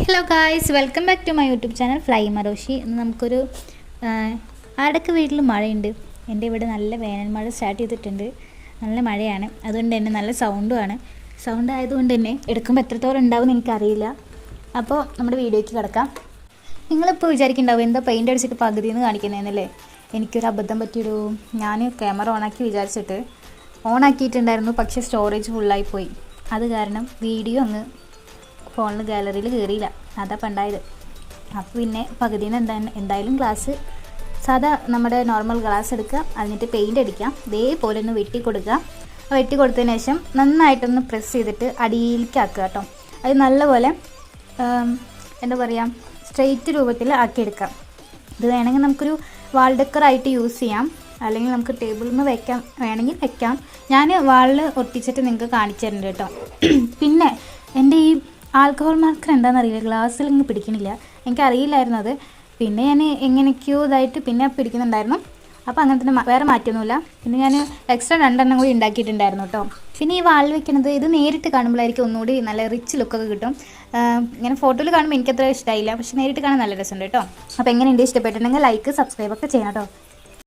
Hello guys, welcome back to my YouTube channel ഫ്ലൈ മറോഷി. ഇന്ന് നമുക്കൊരു ആടൊക്കെ വീട്ടിൽ മഴയുണ്ട്. എൻ്റെ ഇവിടെ നല്ല വേനൽ മഴ സ്റ്റാർട്ട് ചെയ്തിട്ടുണ്ട്. നല്ല മഴയാണ്, അതുകൊണ്ട് തന്നെ നല്ല സൗണ്ട് ആയതുകൊണ്ട് തന്നെ എടുക്കുമ്പോൾ എത്രത്തോളം ഉണ്ടാവും എന്ന് എനിക്കറിയില്ല. അപ്പോൾ നമ്മുടെ വീഡിയോയ്ക്ക് കിടക്കാം. നിങ്ങളിപ്പോൾ വിചാരിക്കുന്നുണ്ടാവും എന്താ പെയിൻ്റ് അടിച്ചിട്ട് പകുതിയെന്ന് കാണിക്കുന്നതെന്നല്ലേ. എനിക്കൊരു അബദ്ധം പറ്റിയൊരു ഞാൻ ക്യാമറ ഓണാക്കി വിചാരിച്ചിട്ട് ഓണാക്കിയിട്ടുണ്ടായിരുന്നു, പക്ഷേ സ്റ്റോറേജ് ഫുള്ളായി പോയി. അത് കാരണം വീഡിയോ അങ്ങ് ഫോണിൽ ഗാലറിയിൽ കയറിയില്ല. അതാ പണ്ടായത്. അപ്പോൾ പിന്നെ പകുതിയിൽ നിന്ന് എന്തായാലും ഗ്ലാസ് സാധാ നമ്മുടെ നോർമൽ ഗ്ലാസ് എടുക്കുക, എന്നിട്ട് പെയിൻ്റ് അടിക്കാം. ഇതേപോലെ ഒന്ന് വെട്ടി കൊടുക്കുക. വെട്ടി കൊടുത്തതിന് ശേഷം നന്നായിട്ടൊന്ന് പ്രസ് ചെയ്തിട്ട് അടിയിലേക്ക് ആക്കുക കേട്ടോ. അത് നല്ലപോലെ എന്താ പറയുക, സ്ട്രെയിറ്റ് രൂപത്തിൽ ആക്കിയെടുക്കാം. ഇത് വേണമെങ്കിൽ നമുക്കൊരു വാൾ ഡെക്കറായിട്ട് യൂസ് ചെയ്യാം, അല്ലെങ്കിൽ നമുക്ക് ടേബിളിൽ നിന്ന് വേണമെങ്കിൽ വെക്കാം. ഞാൻ വാളിൽ ഒട്ടിച്ചിട്ട് നിങ്ങൾക്ക് കാണിച്ചു തരുന്നുണ്ട് കേട്ടോ. പിന്നെ എൻ്റെ ഈ ആൽക്കഹോൾ മാർക്കർ എന്താണെന്നറിയില്ല, ഗ്ലാസ്സിൽ ഇങ്ങ് പിടിക്കണില്ല. എനിക്കറിയില്ലായിരുന്നു അത്. പിന്നെ ഞാൻ എങ്ങനെയൊക്കെയോ ഇതായിട്ട് പിന്നെ പിടിക്കുന്നുണ്ടായിരുന്നു. അപ്പോൾ അങ്ങനെ തന്നെ, വേറെ മാറ്റമൊന്നുമില്ല. പിന്നെ ഞാൻ എക്സ്ട്രാ 2 കൂടി ഉണ്ടാക്കിയിട്ടുണ്ടായിരുന്നു കേട്ടോ. പിന്നെ ഈ വാളിൽ വെക്കുന്നത് ഇത് നേരിട്ട് കാണുമ്പോഴായിരിക്കും ഒന്നുകൂടി നല്ല റിച്ച് ലുക്കൊക്കെ കിട്ടും. ഇങ്ങനെ ഫോട്ടോയിൽ കാണുമ്പോൾ എനിക്കത്ര ഇഷ്ടമായില്ല, പക്ഷേ നേരിട്ട് കാണാൻ നല്ല രസമുണ്ട് കേട്ടോ. അപ്പോൾ എങ്ങനെയുണ്ട്, ഇഷ്ടപ്പെട്ടിട്ടുണ്ടെങ്കിൽ ലൈക്ക് സബ്സ്ക്രൈബ് ഒക്കെ ചെയ്യണം കേട്ടോ.